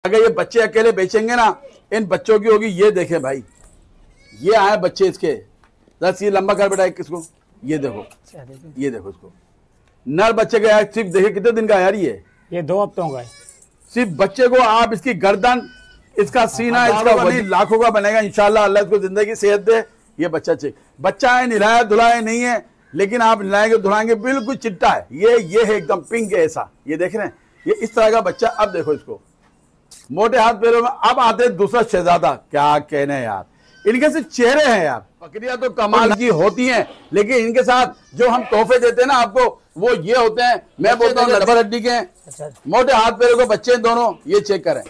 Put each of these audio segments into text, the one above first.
अगर ये बच्चे अकेले बेचेंगे ना, इन बच्चों की होगी। ये देखें भाई, ये आए बच्चे इसके। बस ये लंबा कर बेटा किसको, ये देखो, ये देखो इसको, नर बच्चे का सिर्फ देखिए कितने दिन का है यार, ये 2 हफ्तों का है। सिर्फ बच्चे को आप इसकी गर्दन, इसका सीना, इसका नहीं लाखों का बनेगा इंशाल्लाह। अल्लाह इसको जिंदगी सेहत दे। ये बच्चा चेक बच्चा है, निलाया धुलाया नहीं है, लेकिन आप निलाएंगे धुलाएंगे बिल्कुल चिट्टा है। ये है एकदम पिंक है ऐसा, ये देख रहे हैं, ये इस तरह का बच्चा। अब देखो इसको, मोटे हाथ पैरों में। अब आते दूसरा शहजादा, क्या कहने यार, इनके से चेहरे हैं यार। बकरियां तो कमाल की होती हैं, लेकिन इनके साथ जो हम तोहफे देते हैं ना आपको, वो ये होते हैं। मैं बोलता हूँ डबल हड्डी के, मोटे हाथ पैरों के बच्चे दोनों। ये चेक करें,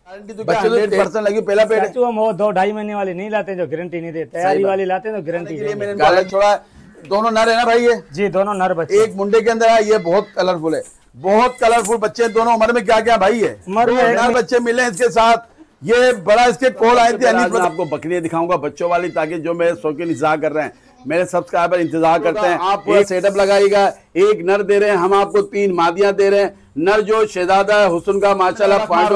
बच्चे 100% लगी। पहला पेड़ हम 2-2.5 महीने वाली नहीं लाते जो गारंटी नहीं देते, तैयारी वाली लाते हैं तो गारंटी छोड़ा। दोनों नर है ना भाई, ये जी दोनों नर बच्चे। एक मुंडे के अंदर है, ये बहुत कलरफुल है, बहुत कलरफुल बच्चे दोनों। उम्र में क्या क्या भाई है, नर बच्चे मिले इसके साथ। ये बड़ा इसके कॉल आए थे। मैं आपको बकरियां दिखाऊंगा बच्चों वाली, ताकि जो मेरे शौकीन इंतजार कर रहे हैं, मेरे सब्सक्राइबर इंतजार करते हैं। आप पूरा सेटअप लगाइएगा। एक नर दे रहे हैं हम आपको, 3 मादियां दे रहे हैं। नर जो शहजादा है हुस्न का माशाल्लाह पॉइंट।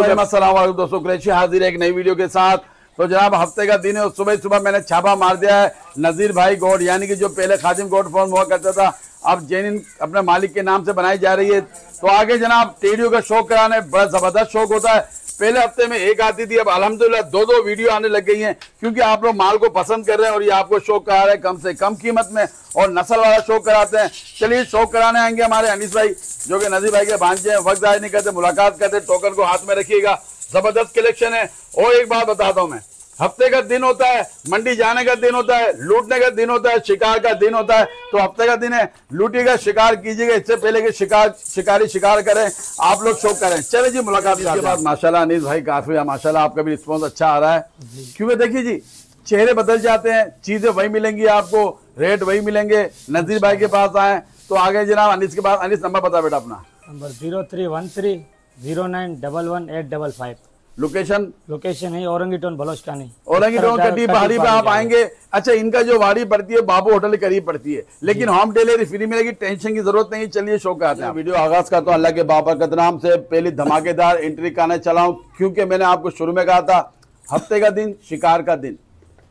दोस्तों कुरैशी हाजिर है एक नई वीडियो के साथ। तो जनाब हफ्ते का दिन है, सुबह सुबह मैंने छापा मार दिया है। नजीर भाई गोड, यानी कि जो पहले खादिम गोड फॉर्म हुआ करता था, अब जेनिन अपने मालिक के नाम से बनाई जा रही है। तो आगे जनाब टेडियो का शौक कराने बड़ा जबरदस्त शौक होता है। पहले हफ्ते में एक आती थी, अब अल्हम्दुलिल्लाह 2-2 वीडियो आने लग गई हैं, क्योंकि आप लोग माल को पसंद कर रहे हैं और ये आपको शौक करा रहे हैं कम से कम कीमत में, और नस्ल वाला शौक कराते हैं। चलिए शौक कराने आएंगे हमारे अनीस भाई, जो कि नजीर भाई के भांजे हैं। वक्त जाहिर नहीं करते, मुलाकात करते। टोकन को हाथ में रखिएगा, जबरदस्त कलेक्शन है। और एक बात बताता हूं मैं, हफ्ते का दिन होता है, मंडी जाने का दिन होता है, लूटने का दिन होता है, शिकार का दिन होता है। तो हफ्ते का दिन है, लूटिएगा, शिकार कीजिएगा, इससे पहले कि शिकारी शिकार करें, आप लोग शौक करें। चले जी मुलाकात के बाद। माशाल्लाह अनीस भाई काफी है, माशाल्लाह आपका भी रिस्पॉन्स अच्छा आ रहा है। क्योंकि देखिए जी, चेहरे बदल जाते हैं, चीजें वही मिलेंगी आपको, रेट वही मिलेंगे। नजीर भाई के पास आए तो आगे जनाब अनीस के पास। अनीस नंबर बता बेटा अपना। नंबर 031309118555। लोकेशन है औरंगीटोन बलोचकानी, औरंगीटोन कटी पहाड़ी पे आप आएंगे। अच्छा, इनका जो वाड़ी पड़ती है बाबू होटल के करीब पड़ती है, लेकिन होम डिलीवरी फ्री मिलेगी, टेंशन की जरूरत नहीं। चलिए शो का आते हैं। वीडियो आगाज करता हूं अल्लाह के बाबरकत नाम से। पहली धमाकेदार एंट्री करने चला हूं, क्योंकि मैंने आपको शुरू में कहा था हफ्ते का दिन शिकार का दिन,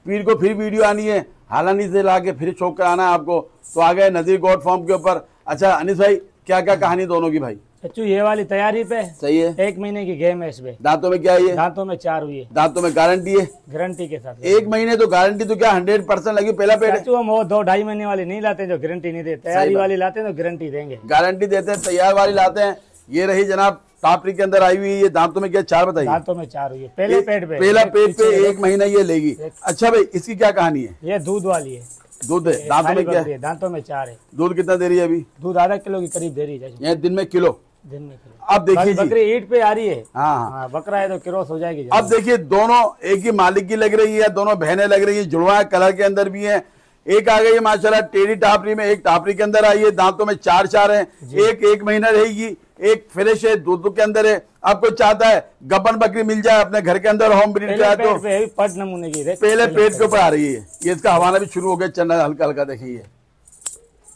पीर को फिर वीडियो आनी है, हालानी से ला के फिर शो कराना है आपको। तो आ गए नजीर गोड फॉर्म के ऊपर। अच्छा अनीस भाई, क्या क्या कहानी दोनों की भाई? बच्चू ये वाली तैयारी पे सही है, 1 महीने की गेम है इसमें। दांतों में क्या है ये? दांतों में 4 हुई है। दांतों में गारंटी है? गारंटी के साथ 1 महीने तो गारंटी तो क्या 100% लगी। पहला पेड़ बच्चू हम 2-2.5 महीने वाली नहीं लाते जो गारंटी नहीं देते, तैयारी वाली लाते हैं तो गारंटी देंगे। गारंटी देते हैं, तैयार वाली लाते हैं। ये रही जनाब टापरी के अंदर आई हुई। ये दांतों में क्या 4 बताइए? दांतों में 4 हुई है। पहले पेट पे, पहला पेट पे 1 महीना ये लेगी। अच्छा भाई, इसकी क्या कहानी है? ये दूध वाली है। दूध है, दांतों में क्या है? दांतों में 4 है। दूध कितना दे रही है अभी? दूध आधा किलो के करीब दे रही है। ये दिन में किलो? दिन में किलो। अब देखिए बकरी ईट पे आ रही है। हाँ, बकरा है तो क्रॉस हो जाएगी। अब देखिए दोनों एक ही मालिक की लग रही है, दोनों बहनें लग रही है, जुड़वा कलर के अंदर भी है। एक आ गई है माशाल्लाह टेढ़ी टापरी में, एक टापरी के अंदर आई है, दांतों में 4 है। एक 1 महीना रहेगी, एक फ्रेश है, दूध के अंदर है। आपको चाहता है गब्बन बकरी मिल जाए अपने घर के अंदर, होम ब्रीड का, तो पट नमूने की पहले पेट के ऊपर आ रही है। ये इसका हवाना भी शुरू हो गया चलना हल्का हल्का, देखिए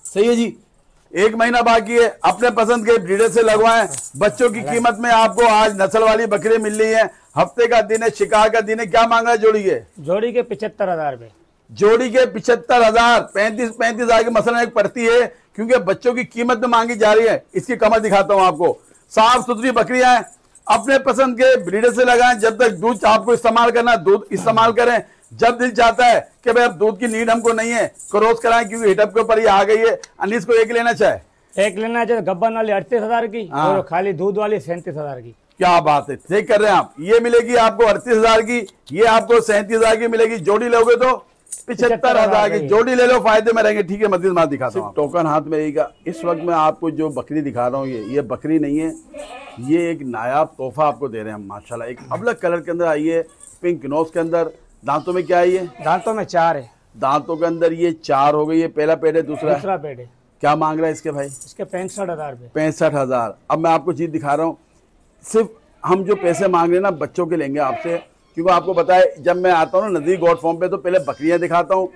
सही है जी। 1 महीना बाकी है, अपने पसंद के ब्रीडर से लगवाएं। बच्चों की कीमत में आपको आज नस्ल वाली बकरी मिल रही है। हफ्ते का दिन है, शिकार का दिन है। क्या मांग रहा है जोड़ी के? जोड़ी के 75,000 रुपए। जोड़ी के 75,000, 35,000 की मसलन एक पड़ती है, क्योंकि बच्चों की कीमत में मांगी जा रही है। इसकी कमर दिखाता हूं आपको। साफ सुथरी बकरियां हैं, अपने पसंद के ब्रीडर से लगाएं। जब तक दूध आपको इस्तेमाल करना, दूध इस्तेमाल करें। जब दिल चाहता है कि भाई अब दूध की नीड हमको नहीं है, क्रॉस कराएं, क्योंकि हिटअप के ऊपर ये आ गई है। अनीस को एक लेना चाहे? एक लेना चाहे। गब्बन वाली 38,000 की और खाली दूध वाली 37,000 की। क्या बात है, ठीक कर रहे हैं आप। ये मिलेगी आपको 38,000 की, ये आपको 37,000 की मिलेगी। जोड़ी लोगे तो 75,000 की। जोड़ी ले लो, फायदे में रहेंगे। ठीक है, मजीद मात दिखाता हूँ। टोकन हाथ में रहेगा। इस वक्त मैं आपको जो बकरी दिखा रहा हूँ, ये बकरी नहीं है, ये एक नायाब तोहफा आपको दे रहे हैं हम माशाल्लाह। एक अबलग कलर के अंदर आई है, पिंक नोज के अंदर। दांतों में क्या है ये? दांतों में 4 है। दांतों के अंदर ये 4 हो गई है। पहला पेड़ है, दूसरा पेड़ है। क्या मांग रहा है इसके भाई? इसके 65,000 रुपए। 65,000। अब मैं आपको चीज दिखा रहा हूँ। सिर्फ हम जो पैसे मांग रहे हैं ना, बच्चों के लेंगे आपसे, क्योंकि आपको बताए जब मैं आता हूँ ना नज़ीर गोड फॉर्म पे, तो पहले बकरियां दिखाता हूँ,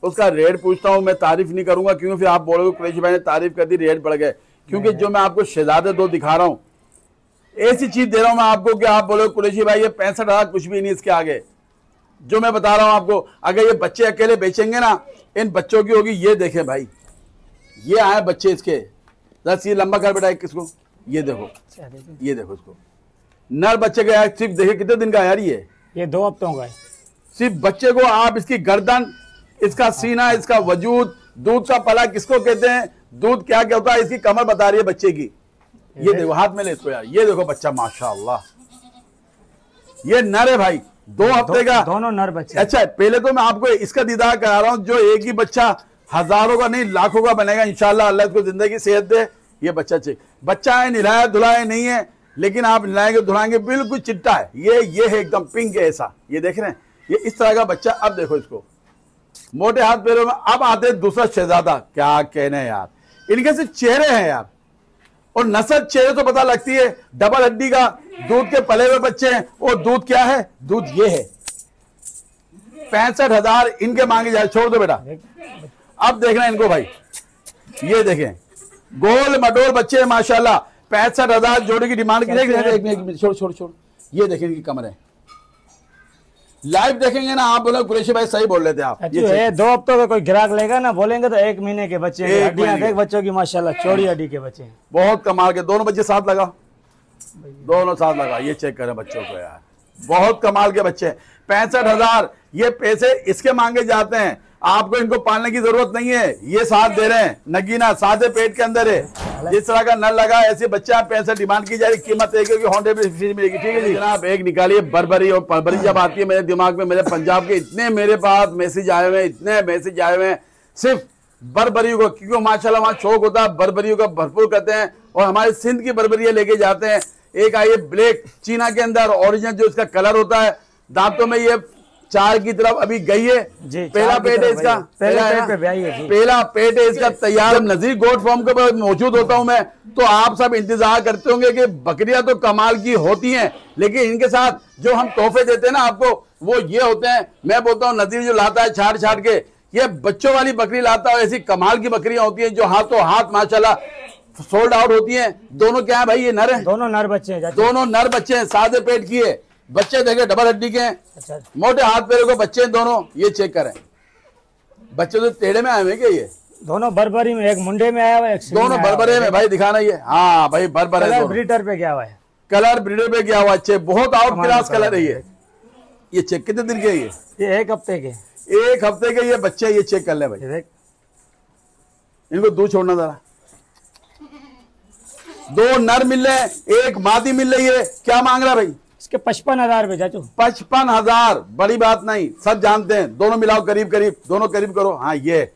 उसका रेट पूछता हूँ। मैं तारीफ नहीं करूंगा, क्योंकि फिर आप बोलोगे कुरैशी भाई ने तारीफ कर दी, रेट बढ़ गए। क्योंकि जो मैं आपको शहजादे 2 दिखा रहा हूँ, ऐसी चीज दे रहा हूं मैं आपको कि आप बोलो कुरैशी भाई ये 65,000 कुछ भी नहीं इसके आगे। जो मैं बता रहा हूं आपको, अगर ये बच्चे अकेले बेचेंगे ना, इन बच्चों की होगी। ये देखें भाई, ये आए बच्चे इसके, बस ये लंबा कर बेटा किसको, ये देखो, ये देखो इसको, नर बच्चे का यार, सिर्फ देखे कितने दिन का यार, ये 2 हफ्तों का है। सिर्फ बच्चे को आप इसकी गर्दन, इसका सीना, इसका वजूद, दूध का पला किसको कहते हैं, दूध क्या क्या होता है, इसकी कमर बता रही है बच्चे की। ये देखो हाथ में ले इसको यार, ये देखो बच्चा माशाअल्लाह, ये नर है भाई, 2 हफ्ते का, दोनों नर बच्चे। अच्छा पहले तो मैं आपको इसका दीदार करा रहा हूं, जो एक ही बच्चा हजारों का नहीं लाखों का बनेगा इंशाल्लाह, अल्लाह इसको जिंदगी सेहत दे। ये बच्चा चाहिए, बच्चा है, निलाया धुलाया नहीं है, लेकिन आप निलाएंगे धुलाएंगे बिल्कुल चिट्टा है, ये है एकदम पिंक है ऐसा, ये देख रहे हैं, ये इस तरह का बच्चा। अब देखो इसको, मोटे हाथ पैरों में। अब आते दूसरा शहजादा, क्या कहने यार, इनके सिर्फ चेहरे हैं यार, और नस्ल चेहरे तो पता लगती है, डबल हड्डी का दूध के पले हुए बच्चे हैं। और दूध क्या है, दूध ये है। 65,000 इनके मांगे जाए, छोड़ दो बेटा। अब देखना इनको भाई, ये देखें गोल मडोल बच्चे हैं माशाल्लाह, 65,000 जोड़ी की डिमांड की। एक मिनट छोड़ छोड़ छोड़, ये देखें इनकी कमर है, लाइव देखेंगे ना आप बोले कुरैशी भाई सही बोल रहे थे आप। ये 2 हफ्तों का कोई ग्राहक लेगा ना, बोलेंगे तो 1 महीने के बच्चे, देख बच्चों की माशाल्लाह चौड़ी हड्डी के बच्चे, बहुत कमाल के। दोनों बच्चे साथ लगा, दोनों साथ लगा, ये चेक करें बच्चों को यार, बहुत कमाल के बच्चे। 65,000 ये पैसे इसके मांगे जाते हैं, आपको इनको पालने की जरूरत नहीं है, ये साथ दे रहे हैं, नगीना सादे पेट के अंदर है, जिस तरह का नल लगा ऐसे बच्चा, पैसे डिमांड की जा रही, कीमत एक होंडे में मिलेगी। ठीक है जी जनाब, एक निकालिए बर्बरी। और बर्बरी जब आती है मेरे दिमाग में, मेरे पंजाब के इतने मेरे पास मैसेज आए हुए हैं, इतने मैसेज आए हुए हैं सिर्फ बर्बरियों को, क्योंकि माशाल्लाह वहाँ शौक होता है, बर्बरियों का भरपूर करते हैं, और हमारे सिंध की बर्बरियां लेके जाते हैं। एक आई है ब्लैक चीना के अंदर, ओरिजिनल जो इसका कलर होता है, दांतों में ये 4 की तरफ अभी गई है, पहला पेट है इसका, पहला पेट है इसका तैयार। नजीर गोट फॉर्म के पर मौजूद होता हूं मैं, तो आप सब इंतजार करते होंगे कि बकरियां तो कमाल की होती हैं, लेकिन इनके साथ जो हम तोहफे देते हैं ना आपको, वो ये होते हैं। मैं बोलता हूँ नजीर जो लाता है छाट छाट के, ये बच्चों वाली बकरी लाता है, ऐसी कमाल की बकरियां होती हैं जो हाथों हाथ माशाल्लाह सोल्ड आउट होती हैं। दोनों क्या है भाई, ये नर है, दोनों नर बच्चे हैं, दोनों नर बच्चे हैं, सादे पेट की है, बच्चे देखे डबल हड्डी के हैं। अच्छा। मोटे हाथ पैरों के बच्चे हैं दोनों, ये चेक करें। बच्चे तो टेढ़े में आए हुए क्या, ये दोनों बर्बरी में, एक मुंडे में आया हुआ है, दोनों बर्बरे में भाई, दिखाना ये, हाँ भाई बर्बरे, कलर ब्रीडर पे गया हुआ है, कलर ब्रीडर पे गया हुआ, अच्छे बहुत आउट क्लास कलर है ये चेक। कितने दिन के ये 1 हफ्ते के, 1 हफ्ते के ये बच्चे, ये चेक कर ले भाई, इनको दूध छोड़ना जरा। 2 नर मिल रहे हैं, 1 मादी मिल रही है। क्या मांग रहा भाई इसके? 55,000 रुपए चाचू। 55,000, बड़ी बात नहीं, सब जानते हैं, दोनों मिलाओ करीब करीब, दोनों करीब करो। हाँ ये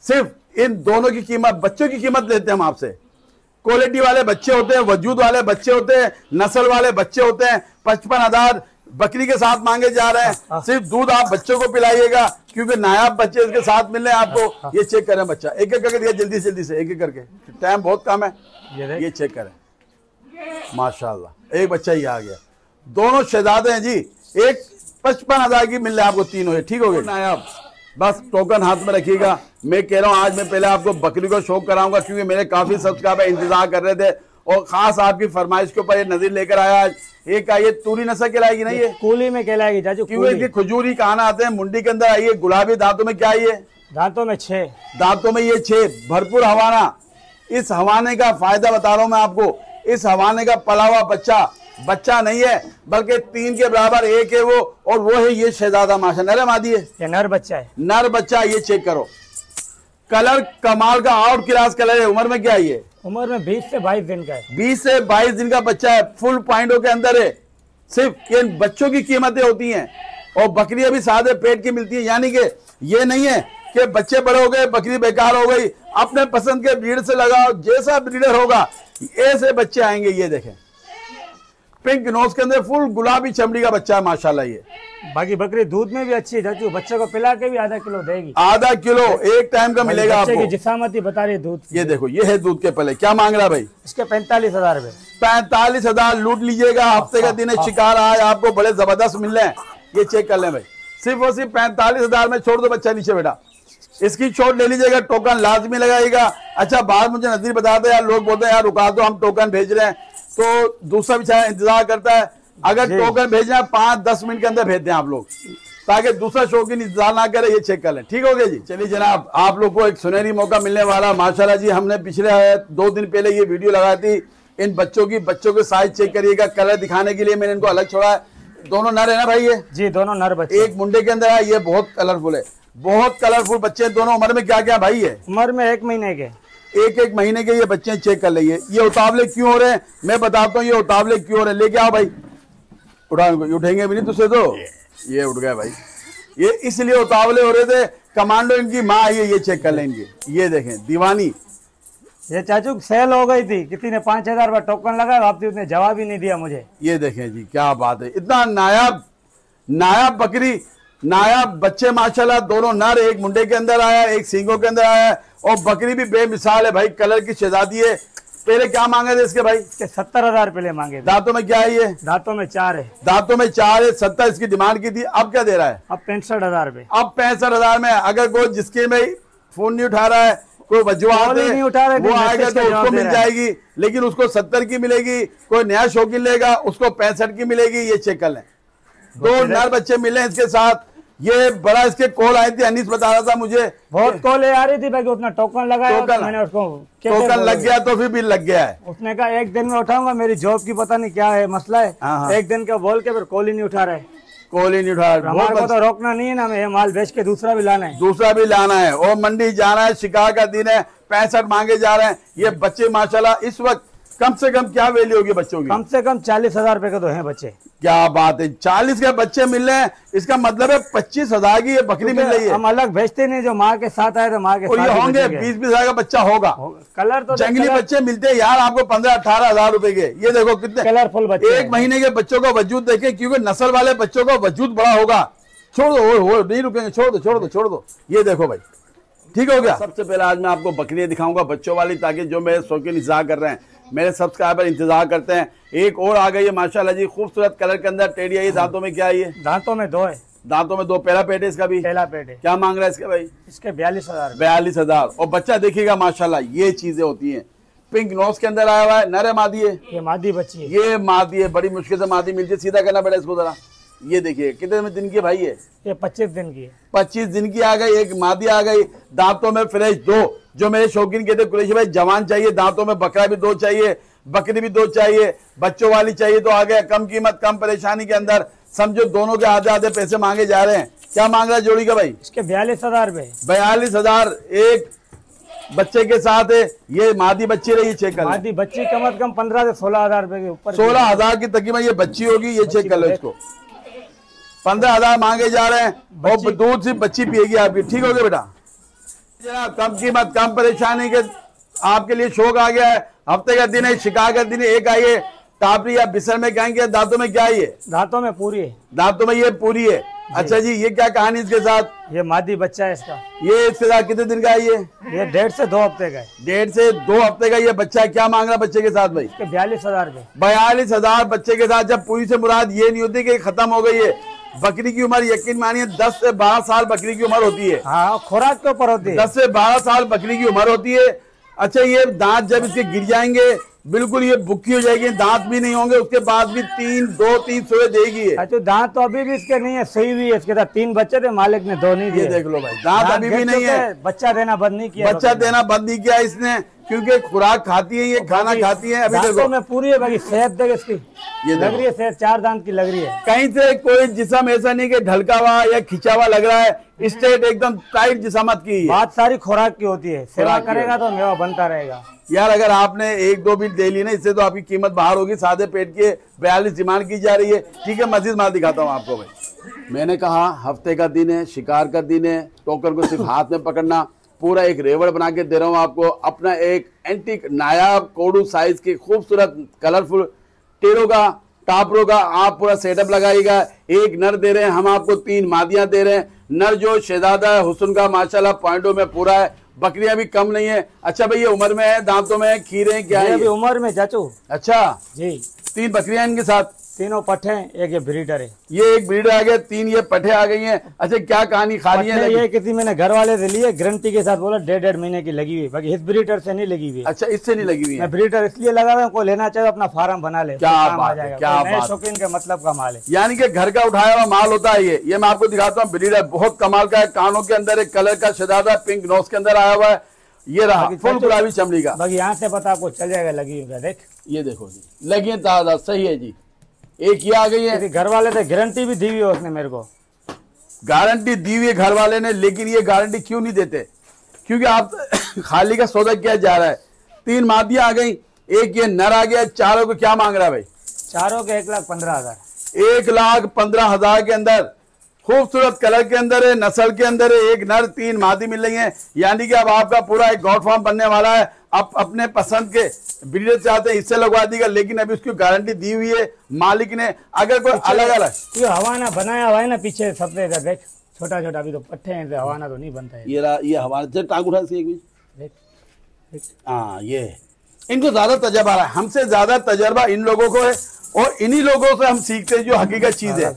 सिर्फ इन दोनों की कीमत, बच्चों की कीमत लेते हैं हम आपसे। क्वालिटी वाले बच्चे होते हैं, वजूद वाले बच्चे होते हैं, नस्ल वाले बच्चे होते हैं। 55,000 बकरी के साथ मांगे जा रहे हैं। सिर्फ दूध आप बच्चों को पिलाइएगा, क्योंकि नायाब बच्चे इसके साथ मिल रहे हैं आपको। ये चेक करें बच्चा, एक एक करके दिया, जल्दी से एक एक करके, टाइम बहुत कम है। ये चेक करें माशाल्लाह, एक बच्चा ही आ गया। दोनों शहजादे हैं जी, एक 55,000 की मिल रहा है आपको, तीनों है। ठीक हो गए नायाब, बस टोकन हाथ में रखिएगा। मैं कह रहा हूं आज मैं पहले आपको बकरी को शौक कराऊंगा, क्योंकि मेरे काफी सब्सक्राइबर इंतजार कर रहे थे, और खास आपकी फरमाइश के ऊपर ये नजीर लेकर आया आज। एक आइए तूरी नस्ल कहलाएगी ना, ये कूली में कहलाएगी चाचू, क्योंकि इसकी खजूरी कहाना आते हैं। मुंडी के अंदर आइए, गुलाबी दांतों में क्या है, दांतों में 6, दांतों में ये 6, भरपूर हवाना। इस हवाने का फायदा बता रहा हूं मैं आपको, इस हवाने का पला हुआ बच्चा नहीं है, बल्कि 3 के बराबर एक है वो, और वो है ये शहजादा माशा। नर मादी है, ये नर बच्चा है, नर बच्चा। ये चेक करो, कलर कमाल का आउट क्लास कलर है। उम्र में क्या है, उम्र में 20 से 22 दिन का है, 20 से 22 दिन का बच्चा है, फुल पॉइंटों के अंदर है। सिर्फ इन बच्चों की कीमतें होती हैं, और बकरियां भी सादे पेट की मिलती है। यानी कि ये नहीं है कि बच्चे बड़े हो गए बकरी बेकार हो गई, अपने पसंद के ब्रीड से लगाओ, जैसा ब्रीडर होगा ऐसे बच्चे आएंगे। ये देखें, पिंक नोज के अंदर फुल गुलाबी चमड़ी का बच्चा है माशाल्लाह। ये बाकी बकरी दूध में भी अच्छी है चाचू, बच्चे को पिला के भी आधा किलो देगी, आधा किलो एक टाइम का मिलेगा आपको। की जिसामती बता रही दूध। ये देखो, ये है दूध के पले। क्या मांग रहा भाई? इसके 45,000 रुपए। 45,000 लूट लीजिएगा। हफ्ते का दिन है, शिकार आज आपको बड़े जबरदस्त मिल रहे हैं। ये चेक कर लें भाई, सिर्फ और सिर्फ 45,000 में छोड़ दो बच्चा नीचे बेटा। इसकी छोड़ ले लीजिएगा, टोकन लाजमी लगाइएगा। अच्छा बात मुझे नजीर बता दे यार, लोग बोलते हैं यार रुका दो हम टोकन भेज रहे हैं। तो दूसरा बेचारा इंतजार करता है। अगर टोकन भेजना 5-10 मिनट के अंदर भेज दें आप लोग, ताकि दूसरा शौकीन इंतजार ना करे, ये चेक कर लें। ठीक हो गया जी। चलिए जनाब, आप लोग को एक सुनहरी मौका मिलने वाला माशाल्लाह जी। हमने पिछले 2 दिन पहले ये वीडियो लगाई थी इन बच्चों के साइज चेक करिएगा। कलर दिखाने के लिए मैंने इनको अलग छोड़ा है। दोनों नर है ना भाई? ये जी दोनों नर बच्चे। एक मुंडे के अंदर है, ये बहुत कलरफुल है, बहुत कलरफुल बच्चे दोनों। उम्र में क्या क्या भाई है? उम्र में 1 महीने के, एक महीने के ये बच्चे चेक कर लीजिए। ये उतावले क्यों हो रहे हैं मैं बताता हूँ, ये उतावले क्यों हो रहे हैं। लेके आओ भाई, उठेंगे भी नहीं तुझसे तो। ये उठ गए भाई, ये इसलिए उतावले हो रहे थे। कमांडो इनकी माँ आई है, ये चेक कर लें इनकी। ये देखें दीवानी, ये चाचू सेल हो गई थी, किसी ने 5000 रुपया टोकन लगाया, वापसी उसने जवाब ही नहीं दिया मुझे। ये देखें जी क्या बात है, इतना नायाब बकरी, नायाब बच्चे माशाल्लाह। दोनों नर, एक मुंडे के अंदर आया, एक सींगों के अंदर आया, और बकरी भी बेमिसाल है भाई, कलर की शहजादी है। पहले क्या मांगे थे इसके भाई? 70,000 पहले मांगे थे। दांतों में क्या है ये? दांतों में 4 है। दांतों में 4 है। 70 इसकी डिमांड की थी, अब क्या दे रहा है? अब 65,000 पे। अब 65,000 में अगर कोई जिसके में फोन नहीं उठा रहा है, कोई वजूहत नहीं उठा रहा है, वो आएगा तो उसको मिल जाएगी, लेकिन उसको 70 की मिलेगी। कोई नया शौकीन लेगा उसको 65 की मिलेगी। ये चेक कर लें। 2 नर बच्चे मिले इसके साथ। ये बड़ा इसके कॉल आई थी, अनीस बता रहा था मुझे, बहुत कॉल आ रही थी भाई, उतना टोकन लगाया, मैंने उसको टोकन लग गया तो फिर बिल लग गया है। उसने कहा 1 दिन में उठाऊंगा, मेरी जॉब की पता नहीं क्या है मसला है। 1 दिन का बोल के फिर कॉल ही नहीं उठा रहे, कॉल ही नहीं उठा रहे। हमारे को तो रोकना नहीं है ना, हमें माल बेच के दूसरा भी लाना है, और मंडी जाना है। शिकार का दिन है, 65 मांगे जा रहे हैं। ये बच्चे माशाल्लाह इस वक्त कम से कम क्या वैल्यू होगी बच्चों की? कम से कम 40,000 रुपए के तो हैं बच्चे। क्या बात है, 40 के बच्चे मिल रहे हैं, इसका मतलब है 25,000 की ये बकरी मिल रही है। हम अलग भेजते नहीं, जो माँ के साथ आए तो माँ के साथ होंगे। 20-20,000 का बच्चा होगा। कलर तो जंगली बच्चे मिलते हैं यार आपको 15-18,000 रुपए के। ये देखो कितने कलरफुल बच्चे। 1 महीने के बच्चों का वजूद देखे, क्योंकि नस्ल वाले बच्चों का वजूद बड़ा होगा। छोड़ दो, नहीं रुकेंगे, छोड़ दो। ये देखो भाई, ठीक हो गया। सबसे पहले आज मैं आपको बकरियां दिखाऊंगा बच्चों वाली, ताकि जो मेरे शौकीन इंतजार कर रहे हैं, मेरे सब्सक्राइबर इंतजार करते हैं। एक और आ गई है माशाल्लाह जी, खूबसूरत कलर के अंदर टेडी है। दांतों में क्या है ये? दांतों में 2 है। दांतों में 2, पहला पेट है इसका भी? पहला पेट है। क्या मांग रहा है इसके भाई? इसके 42,000। और बच्चा देखिएगा माशाल्लाह, ये चीजें होती हैं। पिंक नोज के अंदर आया हुआ है, नर है मादी है? ये मादी बच्ची है। ये मादी है, बड़ी मुश्किल से मादी मिलती है। सीधा करना पड़ेगा इसको जरा। ये देखिए कितने दिन की भाई है? ये 25 दिन की है। 25 दिन की आ गई, एक मादी आ गई। दांतों में फ्रेश 2, जो मेरे शौकीन कहते कुरैशी भाई जवान चाहिए, दांतों में बकरा भी 2 चाहिए, बकरी भी 2 चाहिए, बच्चों वाली चाहिए तो आ गया। कम कीमत कम परेशानी के अंदर, समझो दोनों के आधे पैसे मांगे जा रहे हैं। क्या मांग रहा है जोड़ी का भाई? इसके 42,000 रुपए। 42,000 एक बच्चे के साथ है। ये मादी बच्ची रही, चेक कर। मादी बच्ची कम से कम 15 से 16,000 रुपए के ऊपर, 16,000 की तकरीबन ये बच्ची होगी। ये चेक कर लो इसको। 15,000 मांगे जा रहे हैं, और दूध सिर्फ बच्ची पिएगी आपकी। ठीक हो गया बेटा? जनाब कम कीमत कम परेशानी के आपके लिए शौक आ गया है। हफ्ते का दिन है, शिकार का दिन है। एक आइए टापरी या बिसर में कहेंगे। दांतों में क्या है ये? दांतों में पूरी है। दांतों में ये पूरी है। अच्छा जी, ये क्या कहानी इसके साथ? ये मादी बच्चा है इसका। ये इसके साथ कितने दिन का है ये? 1.5 से 2 हफ्ते का है। 1.5 से 2 हफ्ते का ये बच्चा है। क्या मांग रहा बच्चे के साथ भाई? 42,000 रुपए। 42,000 बच्चे के साथ। जब पूरी से मुराद ये नहीं होती कि खत्म हो गई है। बकरी की उम्र यकीन मानिए 10 से 12 साल बकरी की उम्र होती है। हाँ, खुराक के ऊपर होती है। 10 से 12 साल बकरी की उम्र होती है। अच्छा, ये दांत जब इसके गिर जाएंगे बिल्कुल ये बुक्की हो जाएगी, दांत भी नहीं होंगे, उसके बाद भी 2-3 सोए देगी। अच्छा, दांत तो अभी भी इसके नहीं है, सही हुई है। इसके साथ 3 बच्चे थे, मालिक ने 2 नहीं दिए। देख लो भाई, दांत अभी भी नहीं है। बच्चा देना बंद नहीं किया इसने, क्योंकि खुराक खाती है, ये खाना खाती है। अभी देखो मैं पूरी है भाई, सेहत देख इसकी, ये लग रही है सेहत, 4 दांत की लग रही है। कहीं से कोई जिस्म ऐसा नहीं कि ढलका हुआ या खिंचा हुआ लग रहा है। स्ट्रेट एकदम टाइट जिस्मत की। बात सारी खुराक की होती है, सेवा करेगा तो मेवा बनता रहेगा। यार अगर आपने 1-2 बिल दे ली ना, इससे तो आपकी कीमत बाहर होगी। सादे पेट के 42 डिमांड की जा रही है। ठीक है, मजीद माल दिखाता हूँ आपको भाई। मैंने कहा हफ्ते का दिन है, शिकार का दिन है। टोकर को सिर्फ हाथ में पकड़ना, पूरा एक रेवड़ बना के दे रहा हूँ आपको। अपना एक एंटीक नायाब कोडू साइज के खूबसूरत कलरफुल टेरों का, टापरों का आप पूरा सेटअप लगाइएगा। एक नर दे रहे हैं हम आपको, 3 मादियां दे रहे हैं। नर जो शहजादा है हुस्न का माशाल्लाह पॉइंटों में पूरा है। बकरियां भी कम नहीं है। अच्छा भाई, ये उम्र में है, दांतों में, खीरे क्या है? अभी उम्र में चाचू। अच्छा जी, 3 बकरियां इनके साथ। तीनों पट्ठे हैं, एक ये ब्रीडर है। ये एक ब्रीडर आ गया, 3 ये पट्ठे आ गई हैं। अच्छा, क्या कहानी खाली है? ये किसी मैंने घर वाले से लिए, गारंटी के साथ बोला 1.5 महीने की लगी हुई, बाकी इस ब्रीडर से नहीं लगी हुई। अच्छा, इससे नहीं लगी हुई है। ब्रीडर इसलिए लगा हुआ है, कोई लेना चाहे अपना फार्म बना ले, क्या बात है, क्या बात। शौकीन के मतलब का माल है, यानी कि घर का उठाया हुआ माल होता है ये मैं आपको दिखाता हूँ। ब्रीडर बहुत कमाल का है, कानों के अंदर एक कलर का शहजादा पिंक नोज के अंदर आया हुआ है। ये रहा फुल गुलाबी चमड़ी का। बाकी यहाँ से पता आपको चल जाएगा लगी हुई। देख, ये देखो जी, लगी है ताजा, सही है जी। एक ये आ गई है, घर वाले से गारंटी भी दी हुई है उसने मेरे को, गारंटी दी हुई है घर वाले ने। लेकिन ये गारंटी क्यों नहीं देते? क्योंकि आप खाली का सौदा किया जा रहा है। 3 मादियां आ गई, एक ये नर आ गया। चारों को क्या मांग रहा है भाई? चारों के 1,15,000। 1,15,000 के अंदर खूबसूरत कलर के अंदर है, नस्ल के अंदर है, एक नर 3 मादी मिल रही है। यानी कि अब आपका पूरा एक गॉड फार्म बनने वाला है। आप अपने पसंद के ब्रीडर चाहते हैं इससे लगवा दीजिएगा, लेकिन अभी उसकी गारंटी दी हुई है मालिक ने। अगर कोई अलग अलग ये हवाना बनाया हुआ है ना पीछे सफेद, देख छोटा छोटा, अभी तो पट्टे हैं, हवाना तो नहीं बनता है। ये हवाना से टांग उठा से एक हाँ, ये इनको ज्यादा तजर्बा है, हमसे ज्यादा तजर्बा इन लोगों को है, और इन्हीं लोगों से हम सीखते हैं जो हकीकत चीज है।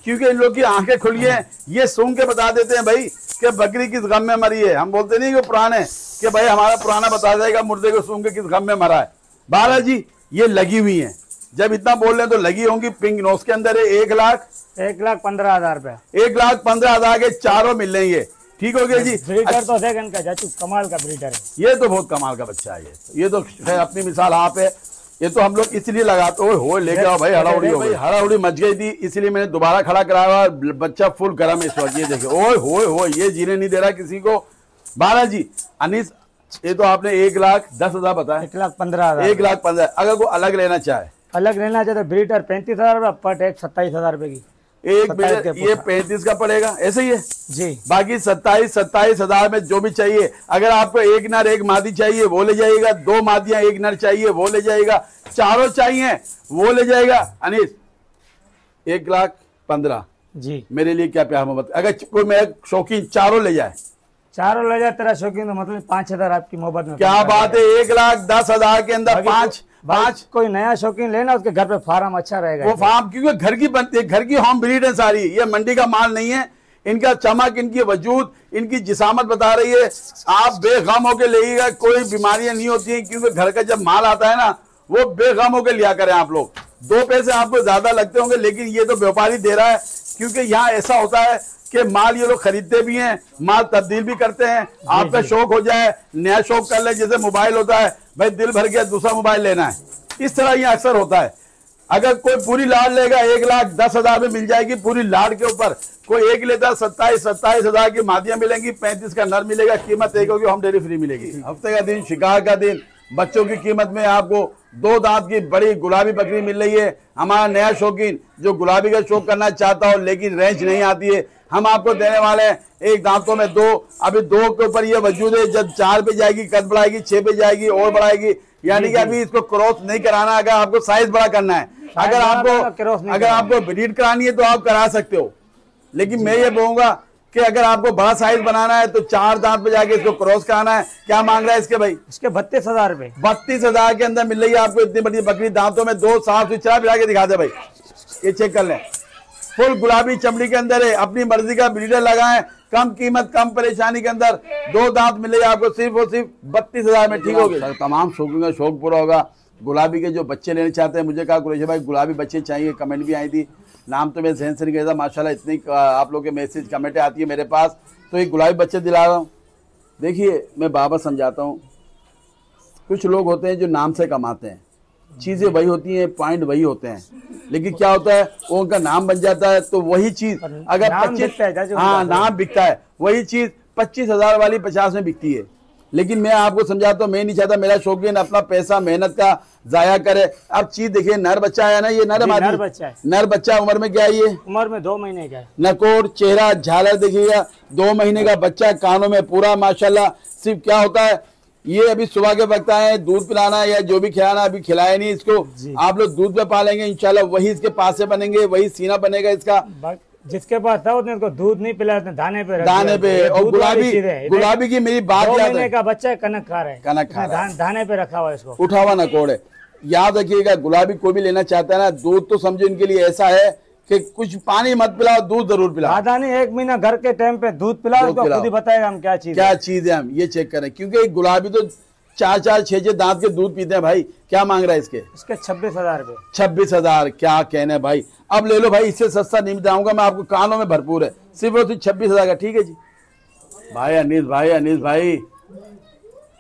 क्योंकि इन लोग की आंखें खुली हैं, ये सूंघ के बता देते हैं भाई कि बकरी किस गम में मरी है। हम बोलते नहीं कि पुराने कि भाई हमारा पुराना बता देगा मुर्दे को सूंघ के किस गम में मरा है। बाला जी ये लगी हुई हैं, जब इतना बोल रहे हैं तो लगी होंगी। पिंक नोज के अंदर है। 1,15,000 रुपए, 1,15,000 के चारों मिल लेंगे। ठीक हो गया जी। ब्रीडर तो देख इनका चाचू, कमाल का ब्रीडर है। ये तो बहुत कमाल का बच्चा है। ये तो अपनी मिसाल आप है। ये तो हम लोग इसलिए लगाते हो लेके आओ भाई, हड़ाउड़ी हो गई, हड़ाउड़ी मच गई थी, इसलिए मैंने दोबारा खड़ा कराया। बच्चा फुल गर्म है इस वक्त। ये देखिए, ओए हो ये जीने नहीं दे रहा किसी को। बाला जी, अनीस, ये तो आपने 1,10,000 बताया। 1,15,000, 1,15,000। अगर कोई अलग लेना चाहे, तो ब्रीडर 35,000 रुपए, पट एक 27,000 रुपए की। एक ये 35 का पड़ेगा, ऐसे ही है जी। बाकी 27,000 में जो भी चाहिए। अगर आपको एक नर एक मादी चाहिए वो ले जाइएगा, 2 मादियां एक नर चाहिए वो ले जाइएगा, चारों चाहिए वो ले जाएगा। अनीस, 1,15,000 जी। मेरे लिए क्या प्यार मोहब्बत। अगर कोई मेरा शौकीन चारों ले जाए, तेरा शौकीन तो मतलब 5,000 आपकी मोहब्बत में। क्या बात है, 1,10,000 के अंदर पांच कोई नया शौकीन लेना, उसके घर पे फार्म अच्छा रहेगा। वो फार्म क्योंकि घर की बनती है, घर की होम ब्रीड है सारी। ये मंडी का माल नहीं है। इनका चमक, इनकी वजूद, इनकी जिसामत बता रही है। आप बेगम होकर लेगा, कोई बीमारियां नहीं होती हैं, क्योंकि घर का जब माल आता है ना, वो बेगम होकर लिया करें आप लोग। 2 पैसे आपको ज्यादा लगते होंगे, लेकिन ये तो व्यापारी दे रहा है। क्योंकि यहाँ ऐसा होता है कि माल ये लोग खरीदते भी हैं, माल तब्दील भी करते हैं। आपका शौक हो जाए, नया शौक कर ले, जैसे मोबाइल होता है भाई, दिल भर गया दूसरा मोबाइल लेना है, इस तरह ये अक्सर होता है। अगर कोई पूरी लाड लेगा 1,10,000 में मिल जाएगी पूरी लाड के ऊपर। कोई एक लेता 27,000 की मादियां मिलेंगी, 35 का नर मिलेगा। कीमत एक होगी, होम डिलीवरी मिलेगी। हफ्ते का दिन, शिकार का दिन, बच्चों की कीमत में आपको 2 दांत की बड़ी गुलाबी बकरी मिल रही है। हमारा नया शौकीन जो गुलाबी का शौक करना चाहता हो लेकिन रेंज नहीं आती है, हम आपको देने वाले हैं। 1 दांतों में 2, अभी 2 के ऊपर ये वजूद है। जब 4 पे जाएगी कद बढ़ाएगी, 6 पे जाएगी और बढ़ाएगी। यानी कि अभी इसको क्रॉस नहीं कराना। अगर आपको साइज बड़ा करना है, अगर आपको ब्रीड करानी है तो आप करा सकते हो। लेकिन मैं ये बोलूंगा कि अगर आपको बड़ा साइज बनाना है तो 4 दांत पे जाके इसको क्रॉस कराना है। क्या मांग रहा है इसके भाई? इसके 32,000 रुपए। 32,000 के अंदर मिल रही है आपको इतनी बड़ी बकरी। दांतों में 2 साफ सुथरा मिला के दिखा दे भाई, ये चेक कर लें। फुल गुलाबी चमड़ी के अंदर है। अपनी मर्जी का ब्रीडर लगाएं, कम कीमत कम परेशानी के अंदर 2 दांत मिलेगा आपको सिर्फ और सिर्फ 32,000 में। ठीक हो गया। तमाम शौकों का शौक पूरा होगा। गुलाबी के जो बच्चे लेने चाहते हैं, मुझे कहा कुरैश भाई गुलाबी बच्चे चाहिए, कमेंट भी आई थी। नाम तो मेरे जहन से नहीं गया था, माशाल्लाह इतनी आप लोग के मैसेज कमेंटें आती है मेरे पास, तो एक गुलाबी बच्चे दिला रहा हूँ। देखिए, मैं बाबा समझाता हूँ। कुछ लोग होते हैं जो नाम से कमाते हैं, चीज़ें वही होती हैं, पॉइंट वही होते हैं, लेकिन क्या होता है वो उनका नाम बन जाता है। तो वही चीज़ अगर 25, हाँ नाम बिकता है, वही चीज़ 25,000 वाली 50 में बिकती है। लेकिन मैं आपको समझाता हूँ, मैं नहीं चाहता मेरा शौकीन अपना पैसा मेहनत का जाया करे। अब चीज देखिए, नर बच्चा है ना, ये नर बच्चा है। नर बच्चा उम्र में क्या है? ये उम्र में 2 महीने का है। नकोर, चेहरा, झालर देखिएगा, 2 महीने का बच्चा, कानों में पूरा माशाल्लाह। सिर्फ क्या होता है, ये अभी सुबह के वक्त आए, दूध पिलाना या जो भी खिलाना, अभी खिलाया नहीं इसको। आप लोग दूध पे पालेंगे इंशाल्लाह, वही इसके पास से बनेंगे, वही सीना बनेगा इसका। जिसके पास था उसने उसको दूध नहीं पिलाया, उसने दाने पे और गुलाबी की मेरी बात याद है। का बच्चा है, कनक खा रहा है, दाने पे रखा हुआ है इसको। उठा हुआ नकोड़ है। याद रखिएगा, गुलाबी कोई भी लेना चाहता है ना, दूध तो समझो इनके लिए ऐसा है कि कुछ पानी मत पिलाओ, दूध जरूर पिलाओ। आधा नहीं, 1 महीना घर के टाइम पे दूध पिलाओ, उसको खुद ही बताएगा हम क्या चीज है हम ये चेक करें, क्योंकि गुलाबी तो 4-4, 6-6 दांत के दूध पीते हैं भाई। क्या मांग रहा है इसके? 26,000 रुपए। 26,000, क्या कहने भाई, अब ले लो भाई, इससे सस्ता नहीं बताऊंगा मैं आपको, कानों में भरपूर है, सिर्फ और सिर्फ 26,000 का। ठीक है जी भाई अनीस भाई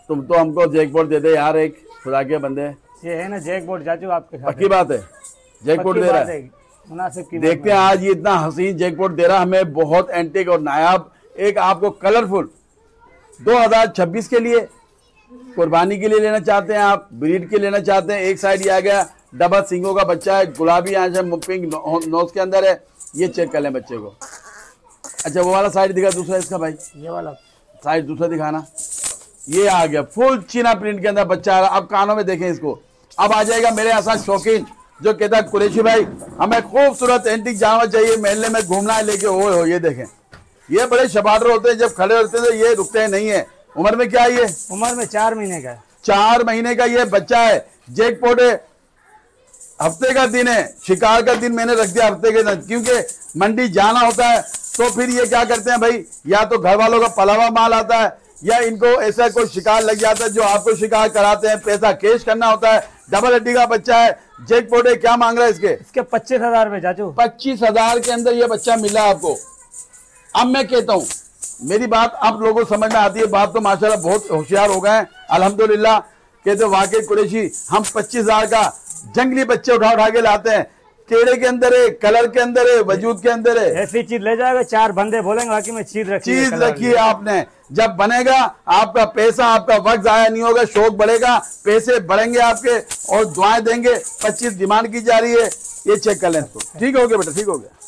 तुम तो हमको जैकपॉट दे दे यार, एक खुदा के बंदे। ये है ना जैकपॉट जाजू आपके साथ, पक्की बात है, जैकपॉट दे रहा है, मुनासिब कीमत। देखते हैं आज ये इतना हसीन जैकपॉट दे रहा है हमें, बहुत एंटीक और नायाब, एक आपको कलरफुल 2026 के लिए, कुर्बानी के लिए लेना चाहते हैं आप, ब्रीड के लेना चाहते हैं। एक साइड ये आ गया डबल सिंगों का बच्चा है, गुलाबी आंच है, पिंक नोज के अंदर है, ये चेक कर लें बच्चे को। अच्छा वो वाला साइड दिखा दूसरा इसका भाई, ये वाला साइड दूसरा दिखाना, ये आ गया फुल चीना प्रिंट के अंदर बच्चा। अब कानों में देखें इसको। अब आ जाएगा मेरे ऐसा शौकीन जो कहता है कुरैशी भाई हमें खूबसूरत एंटीक जानवर चाहिए, मेले में घूमना है लेके, हो ये देखें, ये बड़े शबाडर होते हैं, जब खड़े होते हैं तो ये रुकते नहीं है। उम्र में क्या है ये? उम्र में 4 महीने का है। 4 महीने का ये बच्चा है। जैकपॉट है, हफ्ते का दिन है, शिकार का दिन मैंने रख दिया हफ्ते के दिन, क्योंकि मंडी जाना होता है तो फिर ये क्या करते हैं भाई, या तो घर वालों का पला हुआ माल आता है, या इनको ऐसा कोई शिकार लग जाता है जो आपको शिकार कराते हैं, पैसा कैश करना होता है। डबल हड्डी का बच्चा है, जैकपॉट है। क्या मांग रहा है इसके? 25,000 रुपए चाचू। 25,000 के अंदर ये बच्चा मिला आपको। अब मैं कहता हूँ, मेरी बात आप लोगों को समझ में आती है, बात तो माशाल्लाह बहुत होशियार हो गए हैं अल्हम्दुलिल्लाह। कहते वाकई कुरैशी हम 25,000 का जंगली बच्चे उठा के लाते हैं, टेढ़े के अंदर है, कलर के अंदर है, वजूद के अंदर है। ऐसी चीज ले जाएगा, 4 बंदे बोलेंगे बाकी में चीज रखी है आपने। जब बनेगा आपका पैसा, आपका वक्त जाया नहीं होगा, शौक बढ़ेगा, पैसे बढ़ेंगे आपके और दुआएं देंगे। 25 डिमांड की जा रही है, ये चेक कर लें इसको। ठीक हो गया बेटा, ठीक हो गया।